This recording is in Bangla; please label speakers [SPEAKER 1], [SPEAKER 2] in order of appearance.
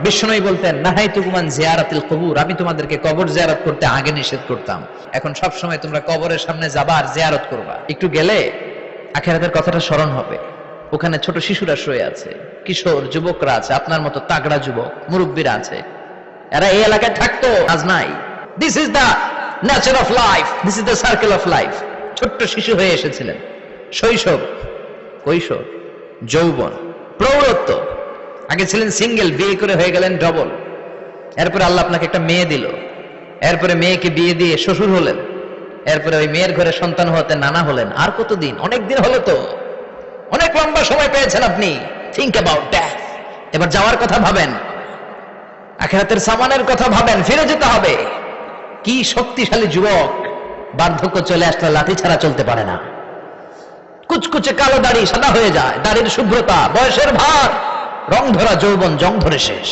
[SPEAKER 1] বিষ্ণুই বলতেন নাহাইতুকুমান জিয়ারাতিল কবুর, আমি তোমাদেরকে কবর জিয়ারত করতে আগে নিষেধ করতাম, এখন সব সময় তোমরা কবরের সামনে যাবা আর জিয়ারত করবা। একটু গেলে আখিরাতের কথাটা স্মরণ হবে। ওখানে ছোট শিশুরা শুয়ে আছে, কিশোর যুবকরা আছে, আপনার মতো তাগড়া যুবক মুরব্বীরা আছে, এরা এই এলাকায় থাকতো, আজ নাই। This is the nature of life, this is the circle of life. ছোট্ট শিশু হয়ে এসেছিলেন, শৈশব, কৈশোর, যৌবন, প্রৌঢ়ত্ব। আগে ছিলেন সিঙ্গেল, বিয়ে করে হয়ে গেলেন ডবল। এরপরে আল্লাহ আপনাকে একটা মেয়ে দিল, এরপরে মেয়েকে বিয়ে দিয়ে শ্বশুর হলেন, এরপরে ওই মেয়ের ঘরে সন্তান হতে নানা হলেন। আর কতদিন? অনেক দিন হলো তো, অনেক লম্বা সময় পেয়েছেন আপনি। Think about that. এবার যাওয়ার কথা ভাবেন, আখিরাতের সামানের কথা ভাবেন, ফিরে যেতে হবে। কি শক্তিশালী যুবক, বার্ধক্য চলে আসলে লাঠি ছাড়া চলতে পারে না। কুচকুচে কালো দাড়ি সাদা হয়ে যায়, দাড়ির শুভ্রতা, বয়সের ভার, রং ধরা যৌবন জং ধরে শেষ।